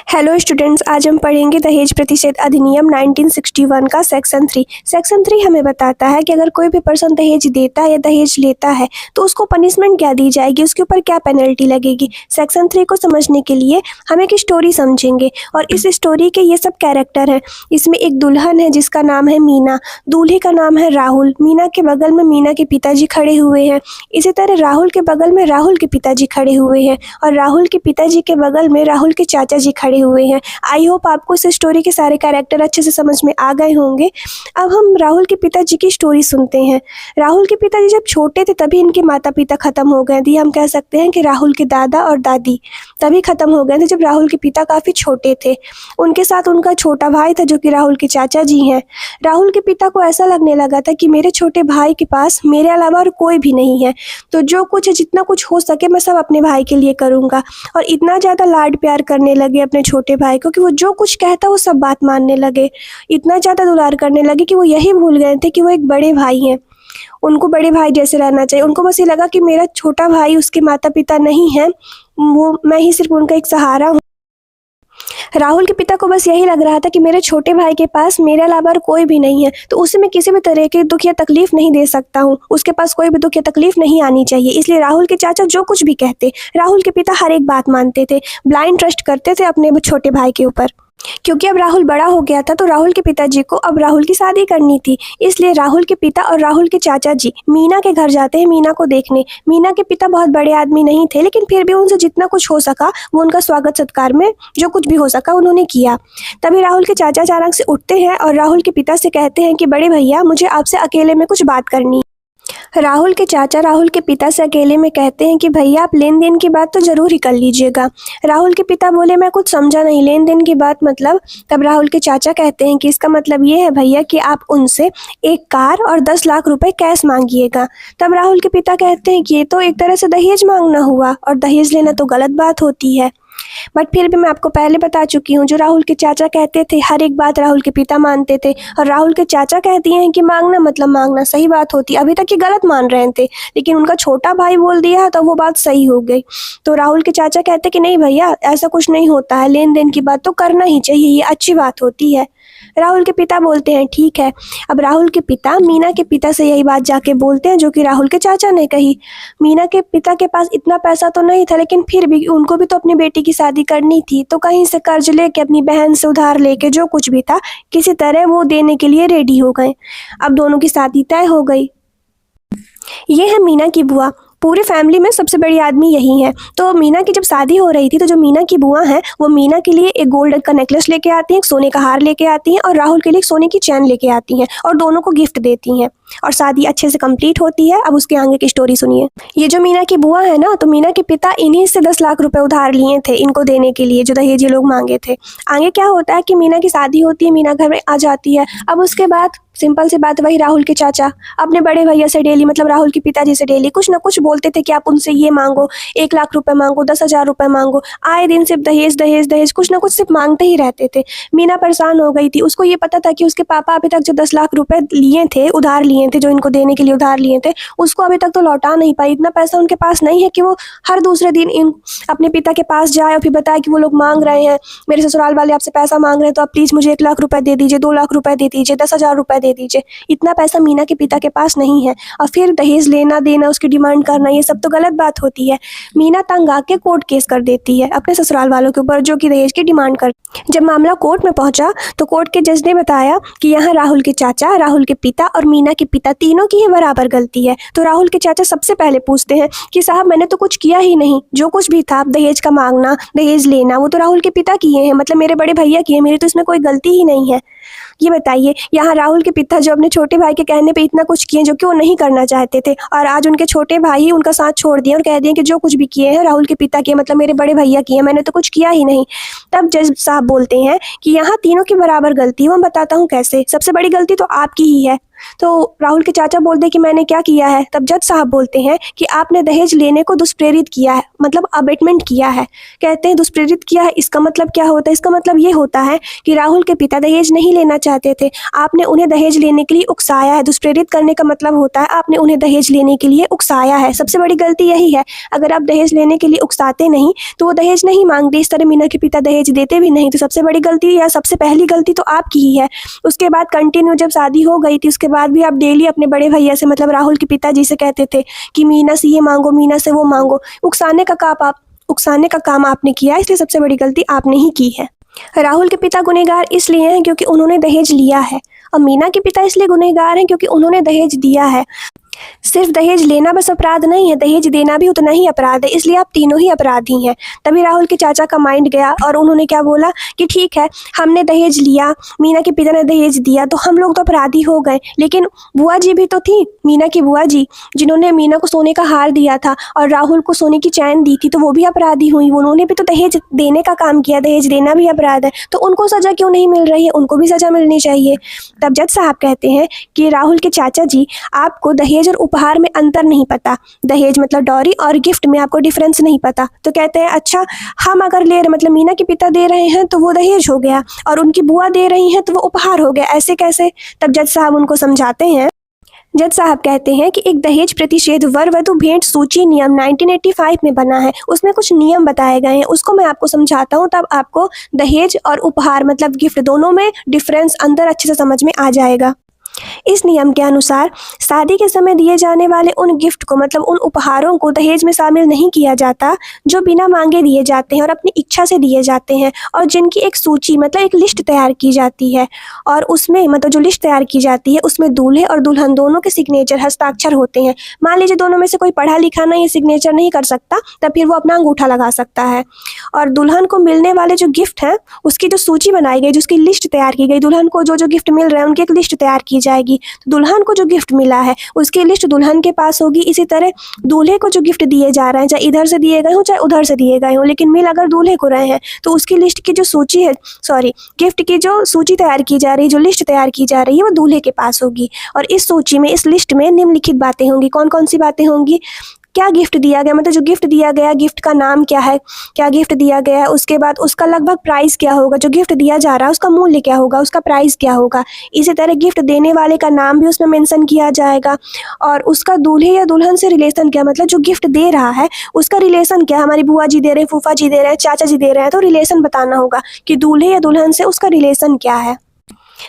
Hello students, आज हम पढ़ेंगे दहेज प्रतिषेध अधिनियम 1961 का सेक्शन 3। सेक्शन 3 हमें बताता है कि अगर कोई भी पर्सन दहेज देता है या दहेज लेता है तो उसको पनिशमेंट क्या दी जाएगी, उसके ऊपर क्या पेनल्टी लगेगी। सेक्शन 3 को समझने के लिए हम एक स्टोरी समझेंगे और इस स्टोरी के ये सब कैरेक्टर हैं। इसमें एक दुल्हन है जिसका नाम है मीना, दूल्हे का नाम है राहुल। मीना के बगल में मीना के पिताजी खड़े हुए हैं। इसी तरह राहुल के बगल में राहुल के पिताजी खड़े हुए हैं और राहुल के पिताजी के बगल में राहुल के चाचा जी खड़े हुए हैं। आई होप आपको इस स्टोरी के सारे कैरेक्टर अच्छे से समझ में आ गए होंगे। अब हम राहुल के पिताजी की स्टोरी सुनते हैं। राहुल के पिताजी जब छोटे थे तभी इनके माता पिता खत्म हो गए थे। हम कह सकते हैं कि राहुल के दादा और दादी तभी खत्म हो गए थे जब राहुल के पिता काफ़ी छोटे थे। उनके साथ उनका छोटा भाई था जो कि राहुल के चाचा जी हैं। राहुल के पिता को ऐसा लगने लगा था कि मेरे छोटे भाई के पास मेरे अलावा और कोई भी नहीं है, तो जो कुछ है जितना कुछ हो सके मैं सब अपने भाई के लिए करूँगा। और इतना ज़्यादा लाड प्यार करने लगे अपने छोटे भाई को कि वो जो कुछ कहता वो सब बात मानने लगे। इतना ज़्यादा दुलार करने लगे कि वो यही भूल गए थे कि वो एक बड़े भाई हैं, उनको बड़े भाई जैसे रहना चाहिए। उनको बस ये लगा कि मेरा छोटा भाई उसके माता पिता नहीं है, वो मैं ही सिर्फ उनका एक सहारा हूँ। राहुल के पिता को बस यही लग रहा था कि मेरे छोटे भाई के पास मेरे अलावा और कोई भी नहीं है, तो उसे मैं किसी भी तरह के दुख या तकलीफ नहीं दे सकता हूँ, उसके पास कोई भी दुख या तकलीफ नहीं आनी चाहिए। इसलिए राहुल के चाचा जो कुछ भी कहते, राहुल के पिता हर एक बात मानते थे, ब्लाइंड ट्रस्ट करते थे अपने छोटे भाई के ऊपर। क्योंकि अब राहुल बड़ा हो गया था तो राहुल के पिताजी को अब राहुल की शादी करनी थी। इसलिए राहुल के पिता और राहुल के चाचा जी मीना के घर जाते हैं मीना को देखने। मीना के पिता बहुत बड़े आदमी नहीं थे, लेकिन फिर भी उनसे जितना कुछ हो सका वो उनका स्वागत सत्कार में जो कुछ भी हो सका उन्होंने किया। तभी राहुल के चाचा अचानक से उठते हैं और राहुल के पिता से कहते हैं कि बड़े भैया, मुझे आपसे अकेले में कुछ बात करनी है। राहुल के चाचा राहुल के पिता से अकेले में कहते हैं कि भैया आप लेन देन की बात तो ज़रूर ही कर लीजिएगा। राहुल के पिता बोले मैं कुछ समझा नहीं, लेन देन की बात मतलब। तब राहुल के चाचा कहते हैं कि इसका मतलब ये है भैया कि आप उनसे एक कार और 10 लाख रुपए कैश मांगिएगा। तब राहुल के पिता कहते हैं कि ये तो एक तरह से दहेज मांगना हुआ और दहेज लेना तो गलत बात होती है। बट फिर भी मैं आपको पहले बता चुकी हूँ, जो राहुल के चाचा कहते थे हर एक बात राहुल के पिता मानते थे, और राहुल के चाचा कहती हैं कि मांगना मतलब मांगना, सही बात होती। अभी तक ये गलत मान रहे थे, लेकिन उनका छोटा भाई बोल दिया तो वो बात सही हो गई। तो राहुल के चाचा कहते कि नहीं भैया, ऐसा कुछ नहीं होता है, लेन देन की बात तो करना ही चाहिए, ये अच्छी बात होती है। राहुल के पिता बोलते हैं ठीक है। अब राहुल के पिता मीना के पिता से यही बात जाके बोलते हैं जो कि राहुल के चाचा ने कही। मीना के पिता के पास इतना पैसा तो नहीं था, लेकिन फिर भी उनको भी तो अपनी बेटी की शादी करनी थी, तो कहीं से कर्ज लेके अपनी बहन से उधार लेके जो कुछ भी था किसी तरह वो देने के लिए रेडी हो गए। अब दोनों की शादी तय हो गई। ये है मीना की बुआ। पूरी फैमिली में सबसे बड़ी आदमी यही है। तो मीना की जब शादी हो रही थी तो जो मीना की बुआ हैं वो मीना के लिए एक गोल्ड का नेकलेस लेके आती हैं, एक सोने का हार लेके आती हैं और राहुल के लिए एक सोने की चैन लेके आती हैं और दोनों को गिफ्ट देती हैं और शादी अच्छे से कंप्लीट होती है। अब उसके आगे की स्टोरी सुनिए। ये जो मीना की बुआ है ना, तो मीना के पिता इन्हीं से 10 लाख रुपए उधार लिए थे इनको देने के लिए, जो दहेज ये लोग मांगे थे। आगे क्या होता है कि मीना की शादी होती है, मीना घर में आ जाती है। अब उसके बाद सिंपल सी बात, वही राहुल के चाचा अपने बड़े भैया से डेली, मतलब राहुल के पिताजी से डेली कुछ ना कुछ बोलते थे कि आप उनसे ये मांगो, 1 लाख रुपए मांगो, 10,000 रुपए मांगो। आए दिन सिर्फ दहेज दहेज दहेज कुछ ना कुछ सिर्फ मांगते ही रहते थे। मीना परेशान हो गई थी। उसको ये पता था कि उसके पापा अभी तक जो 10 लाख रुपए लिए थे, उधार लिए थे, जो इनको देने के लिए उधार लिए थे, उसको अभी तक तो लौटा नहीं पाई। इतना पैसा उनके पास नहीं है कि वो हर दूसरे दिन इन अपने पिता के पास जाए और फिर बताए कि वो लोग मांग रहे हैं, मेरे ससुराल वाले आपसे पैसा मांग रहे हैं, तो आप प्लीज़ मुझे 1 लाख रुपए दे दीजिए, 2 लाख रुपए दे दीजिए, 10,000 रुपए दे दीजिए। इतना पैसा मीना के पिता के पास नहीं है और फिर दहेज लेना देना, उसकी डिमांड करना, ये सब तो गलत बात होती है। मीना तंग आके कोर्ट केस कर देती है अपने ससुराल वालों के ऊपर जो कि दहेज की डिमांड कर। जब मामला कोर्ट में पहुंचा तो कोर्ट के जज ने बताया कि यहाँ राहुल के चाचा, राहुल के पिता और मीना के पिता तीनों की ही बराबर गलती है। तो राहुल के चाचा सबसे पहले पूछते हैं कि साहब मैंने तो कुछ किया ही नहीं, जो कुछ भी था दहेज का मांगना दहेज लेना वो तो राहुल के पिता किए हैं, मतलब मेरे बड़े भैया किए, मेरी तो इसमें कोई गलती ही नहीं है। ये बताइए, यहाँ राहुल के पिता जो अपने छोटे भाई के कहने पे इतना कुछ किए जो कि वो नहीं करना चाहते थे, और आज उनके छोटे भाई ही उनका साथ छोड़ दिए और कह दिए कि जो कुछ भी किए हैं राहुल के पिता किए, मतलब मेरे बड़े भैया किए, मैंने तो कुछ किया ही नहीं। तब जज साहब बोलते हैं कि यहाँ तीनों की बराबर गलती है। वो मैं बताता हूँ कैसे। सबसे बड़ी गलती तो आपकी ही है, तो राहुल के चाचा बोलते कि मैंने क्या किया है। तब जज साहब बोलते हैं कि आपने दहेज लेने को दुष्प्रेरित किया है, मतलब अबेटमेंट किया है। कहते हैं दुष्प्रेरित किया है, इसका मतलब क्या होता है? इसका मतलब ये होता है कि राहुल के पिता दहेज नहीं लेना चाहते थे, आपने उन्हें दहेज लेने के लिए उकसाया है। दुष्प्रेरित करने का मतलब होता है आपने उन्हें दहेज लेने के लिए उकसाया है। सबसे बड़ी गलती यही है। अगर आप दहेज लेने के लिए उकसाते नहीं तो वो दहेज नहीं मांगते। इस तरह मीना के पिता दहेज देते भी नहीं। तो सबसे बड़ी गलती या सबसे पहली गलती तो आपकी ही है। उसके बाद कंटिन्यू जब शादी हो गई थी उसके बाद भी आप डेली अपने बड़े भैया से, मतलब राहुल के पिताजी से कहते थे कि मीना से ये मांगो, मीना से वो मांगो। उकसाने का काम आपने किया, इसलिए सबसे बड़ी गलती आपने ही की है। राहुल के पिता गुनहगार इसलिए हैं क्योंकि उन्होंने दहेज लिया है, और मीना के पिता इसलिए गुनहगार हैं क्योंकि उन्होंने दहेज दिया है। सिर्फ दहेज लेना बस अपराध नहीं है, दहेज देना भी उतना ही अपराध है, इसलिए आप तीनों ही अपराधी हैं। तभी राहुल के चाचा का माइंड गया और उन्होंने क्या बोला कि ठीक है, हमने दहेज लिया, मीना के पिता ने दहेज दिया, तो हम लोग तो अपराधी हो गए, लेकिन बुआ जी भी तो थी, मीना की बुआ जी, जिन्होंने मीना को सोने का हार दिया था और राहुल को सोने की चैन दी थी, तो वो भी अपराधी हुई। उन्होंने भी तो दहेज देने का काम किया, दहेज देना भी अपराध है, तो उनको सजा क्यों नहीं मिल रही है? उनको भी सजा मिलनी चाहिए। तब जज साहब कहते हैं कि राहुल के चाचा जी, आपको दहेज और उपहार में अंतर नहीं पता, दहेज मतलब डॉरी और गिफ्ट में आपको डिफरेंस नहीं पता। तो कहते हैं अच्छा, हम अगर ले रहे, मतलब मीना के पिता दे रहे हैं तो वो दहेज हो गया, और उनकी बुआ दे रही हैं तो वो उपहार हो गया, ऐसे कैसे? तब जज साहब उनको समझाते हैं। जज साहब कहते हैं कि एक दहेज प्रतिषेध वर वधु भेंट सूची नियम 1985 में बना है, उसमें कुछ नियम बताए गए हैं, उसको मैं आपको समझाता हूँ, तब आपको दहेज और उपहार मतलब गिफ्ट दोनों में डिफरेंस अंदर अच्छे से समझ में आ जाएगा। इस नियम के अनुसार शादी के समय दिए जाने वाले उन गिफ्ट को, मतलब उन उपहारों को दहेज में शामिल नहीं किया जाता जो बिना मांगे दिए जाते हैं और अपनी इच्छा से दिए जाते हैं, और जिनकी एक सूची मतलब एक लिस्ट तैयार की जाती है, और उसमें मतलब जो लिस्ट तैयार की जाती है उसमें दूल्हे और दुल्हन दोनों के सिग्नेचर हस्ताक्षर होते हैं। मान लीजिए दोनों में से कोई पढ़ा लिखा नहीं, सिग्नेचर नहीं कर सकता, तब फिर वो अपना अंगूठा लगा सकता है। और दुल्हन को मिलने वाले जो गिफ्ट हैं उसकी जो सूची बनाई गई, जिसकी लिस्ट तैयार की गई, दुल्हन को जो जो गिफ्ट मिल रहे हैं उनकी एक लिस्ट तैयार की जाएगी। तो दुल्हन को जो गिफ्ट मिला है उसकी लिस्ट दुल्हन के पास होगी। इसी तरह दूल्हे को जो गिफ्ट दिए जा रहे हैं, चाहे इधर से दिए गए हो चाहे उधर से दिए गए हो, लेकिन मिल अगर दूल्हे को रहे हैं तो उसकी लिस्ट की जो सूची है, गिफ्ट की जो सूची तैयार की जा रही है, जो लिस्ट तैयार की जा रही है, वो दूल्हे के पास होगी। और इस सूची में, इस लिस्ट में निम्नलिखित बातें होंगी। कौन कौन सी बातें होंगी? क्या गिफ्ट दिया गया, मतलब जो गिफ्ट दिया गया, गिफ्ट का नाम क्या है, क्या गिफ्ट दिया गया है, उसके बाद उसका लगभग प्राइस क्या होगा, जो गिफ्ट दिया जा रहा है उसका मूल्य क्या होगा, उसका प्राइस क्या होगा। इसी तरह गिफ्ट देने वाले का नाम भी उसमें मेंशन किया जाएगा, और उसका दूल्हे या दुल्हन से रिलेशन क्या, मतलब जो गिफ्ट दे रहा है उसका रिलेशन क्या, हमारी बुआ जी दे रहे हैं, फूफा जी दे रहे हैं, चाचा जी दे रहे हैं, तो रिलेशन बताना होगा कि दूल्हे या दुल्हन से उसका रिलेशन क्या है।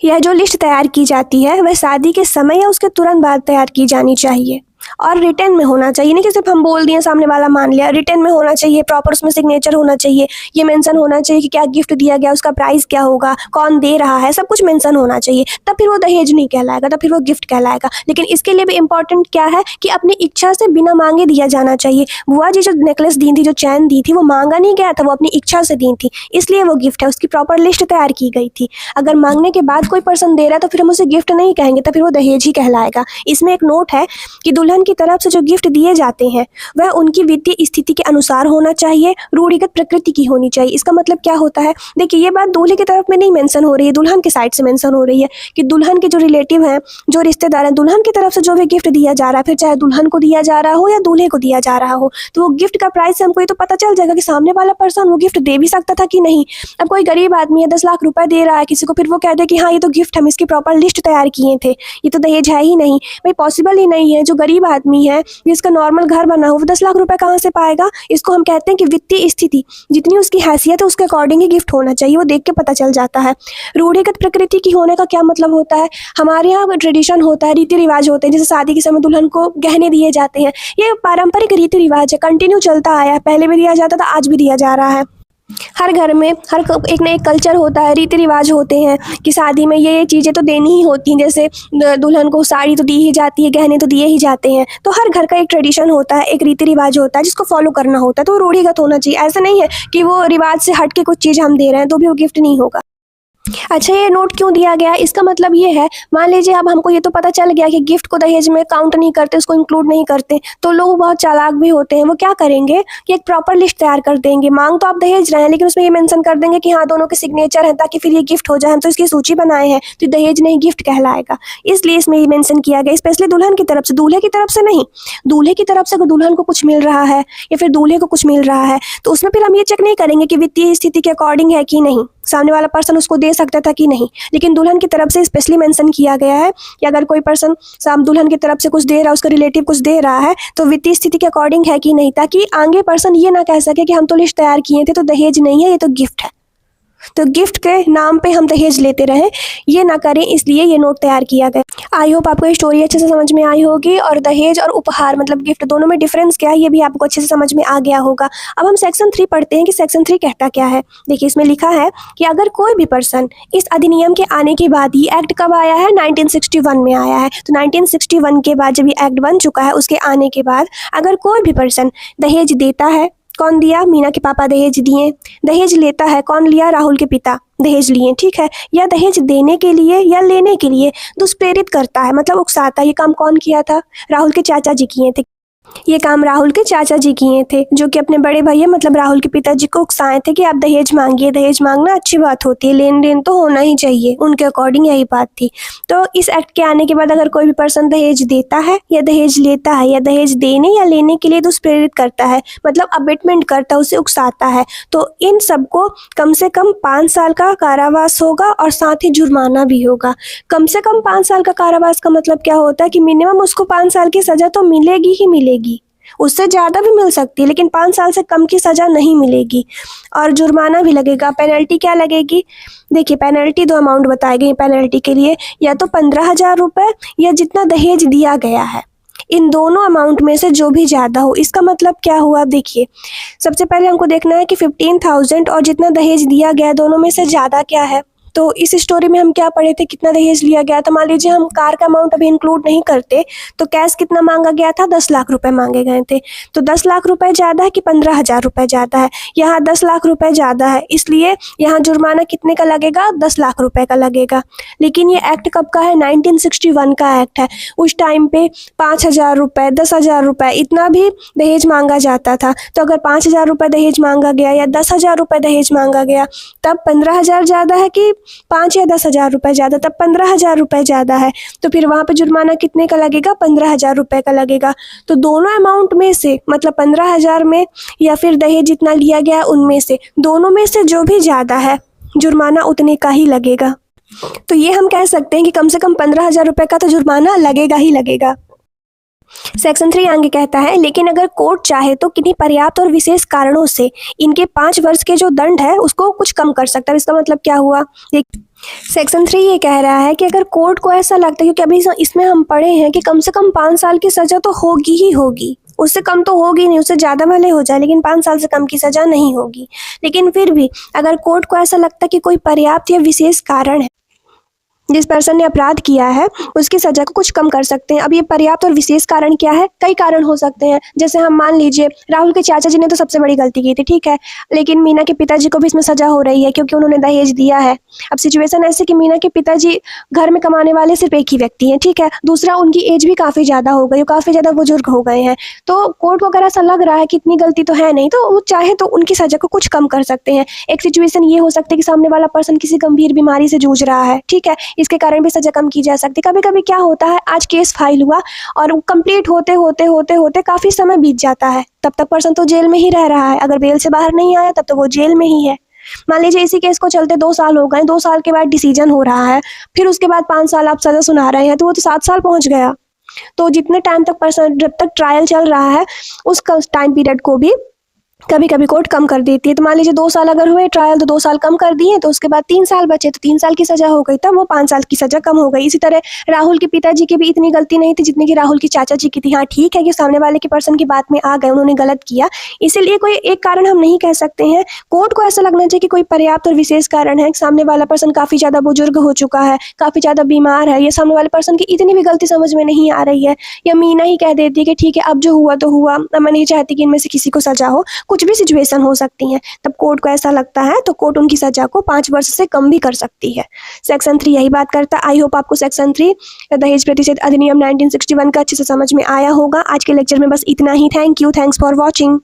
यह जो लिस्ट तैयार की जाती है वह शादी के समय या उसके तुरंत बाद तैयार की जानी चाहिए, और रिटर्न में होना चाहिए, नहीं कि सिर्फ हम बोल दिए सामने वाला मान लिया। रिटर्न में होना चाहिए, प्रॉपर उसमें सिग्नेचर होना चाहिए, ये मेंशन होना चाहिए कि क्या गिफ्ट दिया गया, उसका प्राइस क्या होगा, कौन दे रहा है, सब कुछ मेंशन होना चाहिए। तब फिर वो दहेज नहीं कहलाएगा, तब फिर वो गिफ्ट कहलाएगा। लेकिन इसके लिए भी इंपॉर्टेंट क्या है कि अपनी इच्छा से बिना मांगे दिया जाना चाहिए। बुआ जी जो नेकलेस दी थी, जो चैन दी थी, वो मांगा नहीं गया था, वो अपनी इच्छा से दी थी, इसलिए वो गिफ्ट है। उसकी प्रॉपर लिस्ट तैयार की गई थी। अगर मांगने के बाद कोई पर्सन दे रहा है तो फिर हम उसे गिफ्ट नहीं कहेंगे, तब फिर वो दहेज ही कहलाएगा। इसमें एक नोट है कि दुल्हन की तरफ से जो गिफ्ट दिए जाते हैं वह उनकी वित्तीय स्थिति के अनुसार होना चाहिए, रूढ़िगत प्रकृति की होनी चाहिए। इसका मतलब क्या होता है? देखिए, ये बात दूल्हे की तरफ में नहीं मेंशन हो रही है, दुल्हन की साइड से मेंशन हो रही है कि दुल्हन के जो रिलेटिव हैं, जो रिश्तेदार हैं, दुल्हन की तरफ से जो भी गिफ्ट दिया जा रहा है, फिर चाहे दुल्हन को दिया जा रहा हो या दूल्हे को दिया जा रहा हो, तो वो गिफ्ट का प्राइस से हमको ये तो पता चल जाएगा कि सामने वाला पर्सन वो गिफ्ट दे भी सकता था कि नहीं। अब कोई गरीब आदमी है, 10 लाख रुपए दे रहा है किसी को, फिर वो कहते हैं कि हाँ ये तो गिफ्ट, हम इसकी प्रॉपर लिस्ट तैयार किए थे, ये तो दहेज है ही नहीं। भाई पॉसिबल ही नहीं है। जो गरीब आदमी है, जिसका नॉर्मल घर बना हो, वो 10 लाख रुपए कहाँ से पाएगा? इसको हम कहते हैं कि वित्तीय स्थिति, जितनी उसकी हैसियत है उसके अकॉर्डिंग ही गिफ्ट होना चाहिए, वो देख के पता चल जाता है। रूढ़िगत प्रकृति की होने का क्या मतलब होता है? हमारे यहाँ ट्रेडिशन होता है, रीति रिवाज होते हैं, जैसे शादी के समय दुल्हन को गहने दिए जाते हैं, ये पारंपरिक रीति रिवाज है, कंटिन्यू चलता आया है, पहले भी दिया जाता था, आज भी दिया जा रहा है। हर घर में हर एक ना एक कल्चर होता है, रीति रिवाज होते हैं कि शादी में ये चीज़ें तो देनी ही होती हैं, जैसे दुल्हन को साड़ी तो दी ही जाती है, गहने तो दिए ही जाते हैं। तो हर घर का एक ट्रेडिशन होता है, एक रीति रिवाज होता है जिसको फॉलो करना होता है, तो वो रूढ़िगत होना चाहिए। ऐसा नहीं है कि वो रिवाज से हट के कुछ चीज़ हम दे रहे हैं तो भी वो गिफ्ट नहीं होगा। अच्छा, ये नोट क्यों दिया गया? इसका मतलब ये है, मान लीजिए अब हमको ये तो पता चल गया कि गिफ्ट को दहेज में काउंट नहीं करते, उसको इंक्लूड नहीं करते, तो लोग बहुत चालाक भी होते हैं। वो क्या करेंगे कि एक प्रॉपर लिस्ट तैयार कर देंगे। मांग तो आप दहेज रहे हैं, लेकिन उसमें ये मेंशन कर देंगे कि हाँ दोनों के सिग्नेचर हैं, ताकि फिर ये गिफ्ट हो जाए। हम तो इसकी सूची बनाए हैं, तो दहेज नहीं गिफ्ट कहलाएगा। इसलिए इसमें ये मेंशन किया गया, स्पेशली दुल्हन की तरफ से, दूल्हे की तरफ से नहीं। दूल्हे की तरफ से अगर दुल्हन को कुछ मिल रहा है या फिर दूल्हे को कुछ मिल रहा है, तो उसमें फिर हम ये चेक नहीं करेंगे कि वित्तीय स्थिति के अकॉर्डिंग है कि नहीं, सामने वाला पर्सन उसको दे सकता था कि नहीं। लेकिन दुल्हन की तरफ से स्पेशली मेंशन किया गया है कि अगर कोई पर्सन साम दुल्हन की तरफ से कुछ दे रहा है, उसका रिलेटिव कुछ दे रहा है, तो वित्तीय स्थिति के अकॉर्डिंग है कि नहीं, ताकि आगे पर्सन ये ना कह सके कि हम तो लिस्ट तैयार किए थे, तो दहेज नहीं है, ये तो गिफ्ट है। तो गिफ्ट के नाम पे हम दहेज लेते रहे, ये ना करें, इसलिए ये नोट तैयार किया गया। आई होप आपको ये स्टोरी अच्छे से समझ में आई होगी, और दहेज और उपहार मतलब गिफ्ट दोनों में डिफरेंस क्या है ये भी आपको अच्छे से समझ में आ गया होगा। अब हम सेक्शन 3 पढ़ते हैं कि सेक्शन 3 कहता क्या है। देखिए, इसमें लिखा है कि अगर कोई भी पर्सन इस अधिनियम के आने के बाद, ये एक्ट कब आया है? 1961 में आया है। तो 1961 के बाद जब ये एक्ट बन चुका है, उसके आने के बाद अगर कोई भी पर्सन दहेज देता है, कौन दिया? मीना के पापा दहेज दिए। दहेज लेता है, कौन लिया? राहुल के पिता दहेज लिए, ठीक है। या दहेज देने के लिए या लेने के लिए दुष्प्रेरित करता है, मतलब उकसाता है। ये काम कौन किया था? राहुल के चाचा जी किए थे। ये काम राहुल के चाचा जी किए थे, जो कि अपने बड़े भैया मतलब राहुल के पिताजी को उकसाए थे कि आप दहेज मांगिए, दहेज मांगना अच्छी बात होती है, लेन देन तो होना ही चाहिए। उनके अकॉर्डिंग यही बात थी। तो इस एक्ट के आने के बाद अगर कोई भी पर्सन दहेज देता है या दहेज लेता है या दहेज देने या लेने के लिए दुष्प्रेरित करता है, मतलब अबेटमेंट करता है, उसे उकसाता है, तो इन सबको कम से कम 5 साल का कारावास होगा और साथ ही जुर्माना भी होगा। कम से कम 5 साल का कारावास का मतलब क्या होता है कि मिनिमम उसको 5 साल की सजा तो मिलेगी ही मिलेगी, उससे ज़्यादा भी मिल सकती है, लेकिन 5 साल से कम की सज़ा नहीं मिलेगी। और जुर्माना भी लगेगा। पेनल्टी क्या लगेगी? देखिए, पेनल्टी 2 अमाउंट बताए गए पेनल्टी के लिए, या तो 15,000 रुपये या जितना दहेज दिया गया है। इन दोनों अमाउंट में से जो भी ज़्यादा हो। इसका मतलब क्या हुआ? देखिए, सबसे पहले हमको देखना है कि 15,000 और जितना दहेज दिया गया, दोनों में से ज़्यादा क्या है। तो इस स्टोरी में हम क्या पढ़े थे? कितना दहेज लिया गया था। मान लीजिए हम कार का अमाउंट अभी इंक्लूड नहीं करते, तो कैश कितना मांगा गया था? 10 लाख रुपए मांगे गए थे। तो 10 लाख रुपए ज़्यादा है कि 15,000 रुपये ज़्यादा है? यहाँ 10 लाख रुपए ज़्यादा है, इसलिए यहाँ जुर्माना कितने का लगेगा? 10 लाख रुपए का लगेगा। लेकिन ये एक्ट कब का है? 1961 का एक्ट है। उस टाइम पे 5,000 रुपये, 10,000 रुपये इतना भी दहेज मांगा जाता था। तो अगर 5,000 रुपये दहेज मांगा गया या 10,000 रुपये दहेज मांगा गया, तब 15,000 ज़्यादा है कि 5 या 10,000 रुपये ज़्यादा? तब 15,000 रुपये ज़्यादा है। तो फिर वहाँ पे जुर्माना कितने का लगेगा? 15,000 रुपये का लगेगा। तो दोनों अमाउंट में से, मतलब 15,000 में या फिर दहेज जितना लिया गया उनमें से, दोनों में से जो भी ज़्यादा है, जुर्माना उतने का ही लगेगा। तो ये हम कह सकते हैं कि कम से कम 15,000 रुपये का तो जुर्माना लगेगा ही लगेगा। सेक्शन 3 आगे कहता है, लेकिन अगर कोर्ट चाहे तो किन्हीं पर्याप्त और विशेष कारणों से इनके 5 वर्ष के जो दंड है उसको कुछ कम कर सकता है। इसका मतलब क्या हुआ? सेक्शन 3 ये कह रहा है कि अगर कोर्ट को ऐसा लगता है, क्योंकि अभी इसमें हम पढ़े हैं कि कम से कम 5 साल की सजा तो होगी ही होगी, उससे कम तो होगी नहीं, उससे ज़्यादा भले हो जाए, लेकिन 5 साल से कम की सजा नहीं होगी। लेकिन फिर भी अगर कोर्ट को ऐसा लगता है कि कोई पर्याप्त या विशेष कारण है, जिस पर्सन ने अपराध किया है उसकी सजा को कुछ कम कर सकते हैं। अब ये पर्याप्त और विशेष कारण क्या है? कई कारण हो सकते हैं। जैसे हम मान लीजिए राहुल के चाचा जी ने तो सबसे बड़ी गलती की थी, ठीक है, लेकिन मीना के पिताजी को भी इसमें सजा हो रही है क्योंकि उन्होंने दहेज दिया है। अब सिचुएशन ऐसे कि मीना के पिताजी घर में कमाने वाले सिर्फ एक ही व्यक्ति हैं, ठीक है, दूसरा उनकी एज भी काफ़ी ज़्यादा हो गई, काफ़ी ज़्यादा बुजुर्ग हो गए हैं। तो कोर्ट को अगर ऐसा लग रहा है कि इतनी गलती तो है नहीं, तो वो चाहे तो उनकी सजा को कुछ कम कर सकते हैं। एक सिचुएशन ये हो सकती है कि सामने वाला पर्सन किसी गंभीर बीमारी से जूझ रहा है, ठीक है, इसके कारण भी सजा कम की जा सकती है। कभी कभी क्या होता है, आज केस फाइल हुआ और कंप्लीट होते होते होते होते काफी समय बीत जाता है, तब तक पर्सन तो जेल में ही रह रहा है। अगर बेल से बाहर नहीं आया तब तो वो जेल में ही है। मान लीजिए इसी केस को चलते 2 साल हो गए, 2 साल के बाद डिसीजन हो रहा है, फिर उसके बाद 5 साल आप सजा सुना रहे हैं, तो वो तो 7 साल पहुंच गया। तो जितने टाइम तक पर्सन, जब तक ट्रायल चल रहा है, उस टाइम पीरियड को भी कभी कभी कोर्ट कम कर देती है। तो मान लीजिए 2 साल अगर हुए ट्रायल, तो 2 साल कम कर दिए, तो उसके बाद 3 साल बचे, तो 3 साल की सजा हो गई, तब वो 5 साल की सजा कम हो गई। इसी तरह राहुल के पिताजी की भी इतनी गलती नहीं थी जितनी कि राहुल की चाचा जी की थी। हाँ ठीक है कि सामने वाले के पर्सन की बात में आ गए, उन्होंने गलत किया, इसीलिए कोई एक कारण हम नहीं कह सकते हैं। कोर्ट को ऐसा लगना चाहिए कि कोई पर्याप्त और विशेष कारण है, सामने वाला पर्सन काफ़ी ज़्यादा बुजुर्ग हो चुका है, काफ़ी ज़्यादा बीमार है, या सामने वाले पर्सन की इतनी भी गलती समझ में नहीं आ रही है, या मीना ही कह देती है कि ठीक है अब जो हुआ तो हुआ, अब मैं नहीं चाहती कि इनमें से किसी को सजा हो। कुछ भी सिचुएशन हो सकती हैं, तब कोर्ट को ऐसा लगता है तो कोर्ट उनकी सजा को 5 वर्ष से कम भी कर सकती है। सेक्शन 3 यही बात करता है। आई होप आपको सेक्शन 3 दहेज प्रतिषेध अधिनियम 1961 का अच्छे से समझ में आया होगा। आज के लेक्चर में बस इतना ही। Thank you, thanks for watching.